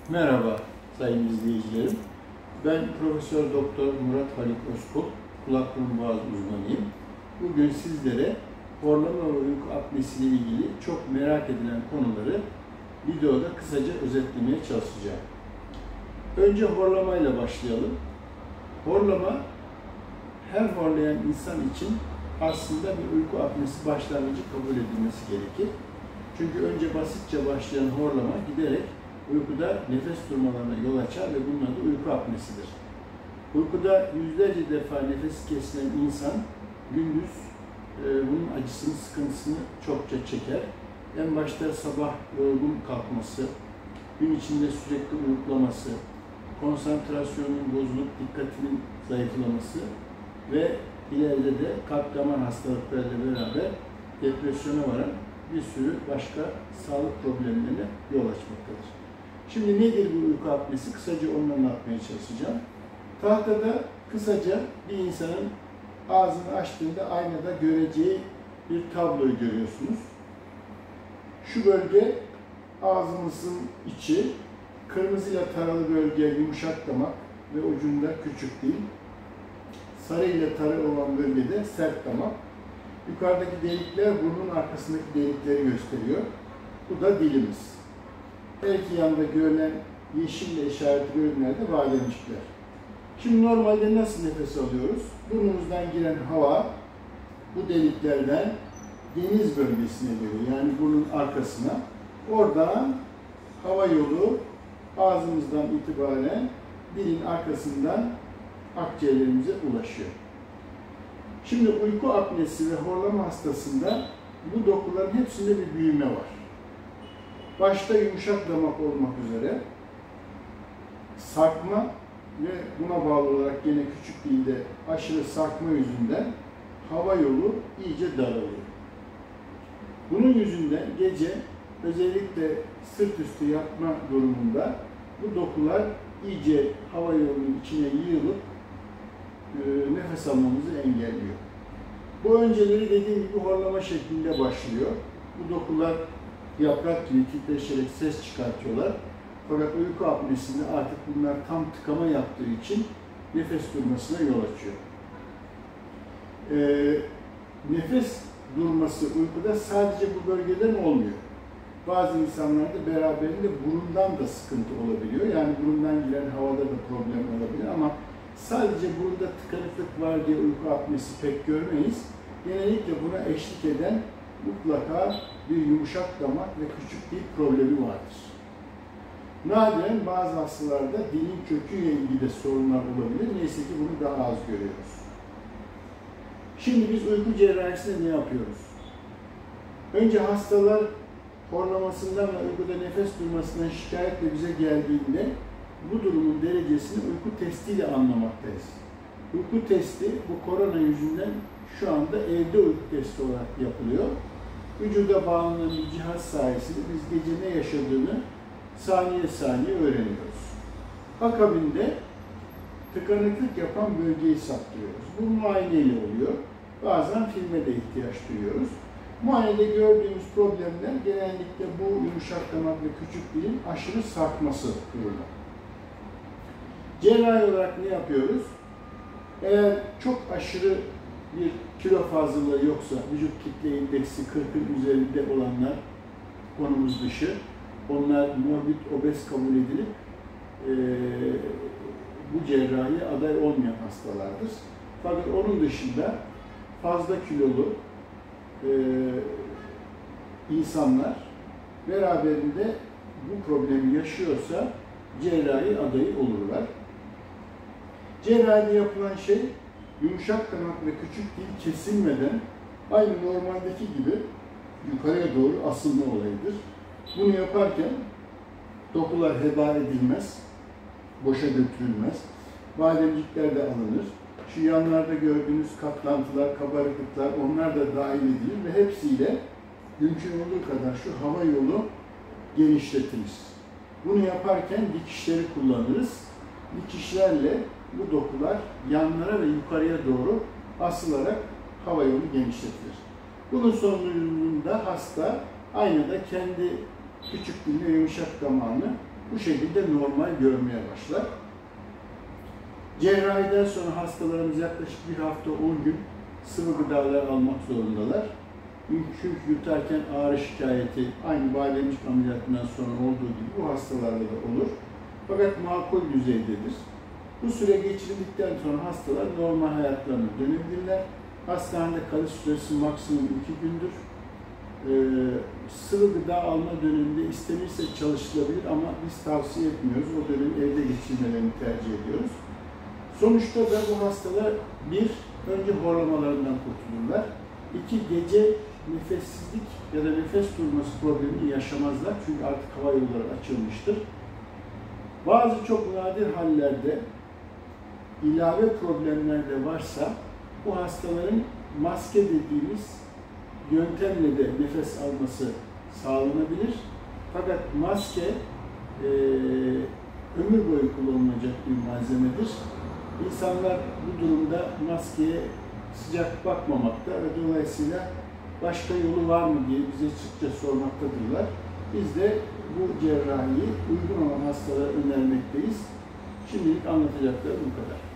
Merhaba sayın izleyicilerim. Ben Profesör Doktor Murat Haluk Özkul, kulak burun boğaz uzmanıyım. Bugün sizlere horlama ve uyku apnesi ile ilgili çok merak edilen konuları videoda kısaca özetlemeye çalışacağım. Önce horlamayla başlayalım. Horlama her horlayan insan için aslında bir uyku apnesi başlangıcı kabul edilmesi gerekir. Çünkü önce basitçe başlayan horlama giderek uykuda nefes durmalarına yol açar ve bunun adı uyku apnesidir. Uykuda yüzlerce defa nefes kesilen insan gündüz bunun acısını, sıkıntısını çokça çeker. En başta sabah yorgun kalkması, gün içinde sürekli uyuklaması, konsantrasyonun bozulup dikkatinin zayıflaması ve ileride de kalp damar hastalıklarıyla beraber depresyona varan bir sürü başka sağlık problemlerine yol açmaktadır. Şimdi nedir bu uyku apnesi? Kısaca onu anlatmaya çalışacağım. Tahtada kısaca bir insanın ağzını açtığında aynada göreceği bir tabloyu görüyorsunuz. Şu bölge ağzımızın içi, kırmızıyla taralı bölge yumuşak damak ve ucunda küçük dil. Sarı ile tarı olan bölgede sert damak. Yukarıdaki delikler burnun arkasındaki delikleri gösteriyor. Bu da dilimiz. Her iki yanda görülen yeşille işaretli bölümlerde bademcikler. Şimdi normalde nasıl nefes alıyoruz? Burnumuzdan giren hava bu deliklerden geniz bölgesine geliyor. Yani burnun arkasına. Oradan hava yolu ağzımızdan itibaren dilin arkasından akciğerlerimize ulaşıyor. Şimdi uyku apnesi ve horlama hastasında bu dokuların hepsinde bir büyüme var. Başta yumuşak damak olmak üzere sarkma ve buna bağlı olarak yine küçük dilde aşırı sarkma yüzünden hava yolu iyice daralıyor. Bunun yüzünden gece özellikle sırt üstü yatma durumunda bu dokular iyice hava yolunun içine yığılıp nefes almamızı engelliyor. Bu önceleri dediğim gibi horlama şeklinde başlıyor. Bu dokular yaprak gibi titreşerek ses çıkartıyorlar. Fakat uyku apnesinde artık bunlar tam tıkama yaptığı için nefes durmasına yol açıyor. Nefes durması uykuda sadece bu bölgeden olmuyor. Bazı insanlarda beraberinde burundan da sıkıntı olabiliyor. Yani burundan giren havada da problem olabilir ama sadece burunda tıkanıklık var diye uyku apnesi pek görmeyiz. Genellikle buna eşlik eden mutlaka bir yumuşak damak ve küçük dil problemi vardır. Nadiren bazı hastalarda dilin köküyle ilgili de sorunlar olabilir. Neyse ki bunu daha az görüyoruz. Şimdi biz uyku cerrahisinde ne yapıyoruz? Önce hastalar horlamasından ve uykuda nefes durmasından şikayetle bize geldiğinde bu durumun derecesini uyku testiyle anlamaktayız. Uyku testi bu korona yüzünden şu anda evde uyku testi olarak yapılıyor. Vücuda bağlanan bir cihaz sayesinde biz gece ne yaşadığını saniye saniye öğreniyoruz. Akabinde tıkanıklık yapan bölgeyi saptırıyoruz. Bu muayeneyle oluyor. Bazen filme de ihtiyaç duyuyoruz. Muayenede gördüğümüz problemler genellikle bu yumuşak damak ve küçük dilin aşırı sarkması durumu. Cerrahi olarak ne yapıyoruz? Eğer çok aşırı bir kilo fazlalığı yoksa, vücut kitle indeksi 40'ın üzerinde olanlar konumuz dışı, onlar morbid obez kabul edilip bu cerrahiye aday olmayan hastalardır. Fakat onun dışında fazla kilolu insanlar beraberinde bu problemi yaşıyorsa cerrahi adayı olurlar. Cerrahide yapılan şey yumuşak damak ve küçük dil kesilmeden aynı normaldeki gibi yukarıya doğru asılma olayıdır. Bunu yaparken dokular heba edilmez, boşa götürülmez. Bademcikler de alınır. Şu yanlarda gördüğünüz katlantılar, kabarıklıklar onlar da dahil edilir ve hepsiyle mümkün olduğu kadar şu hava yolu genişletiriz. Bunu yaparken dikişleri kullanırız. Dikişlerle bu dokular yanlara ve yukarıya doğru asılarak hava yolu genişletilir. Bunun sonucunda hasta aynada kendi küçük dilini ve yumuşak damağını bu şekilde normal görmeye başlar. Cerrahiden sonra hastalarımız yaklaşık 1 hafta 10 gün sıvı gıdalar almak zorundalar. Çünkü yutarken ağrı şikayeti aynı bademcik ameliyatından sonra olduğu gibi bu hastalarda da olur. Fakat makul düzeydedir. Bu süre geçirildikten sonra hastalar normal hayatlarına dönebilirler. Hastanede kalış süresi maksimum 2 gündür. Sıvı gıda alma döneminde istenirse çalışılabilir ama biz tavsiye etmiyoruz. O dönemi evde geçirmelerini tercih ediyoruz. Sonuçta da bu hastalar önce horlamalarından kurtulurlar. 2, gece nefessizlik ya da nefes durması problemini yaşamazlar. Çünkü artık hava yolları açılmıştır. Bazı çok nadir hallerde ilave problemler de varsa bu hastaların maske dediğimiz yöntemle de nefes alması sağlanabilir. Fakat maske ömür boyu kullanılacak bir malzemedir. İnsanlar bu durumda maskeye sıcak bakmamakta ve dolayısıyla başka yolu var mı diye bize sıkça sormaktadırlar. Biz de bu cerrahiyi uygun olan hastalara önermekteyiz. Şimdilik anlatacaklarım bu kadar.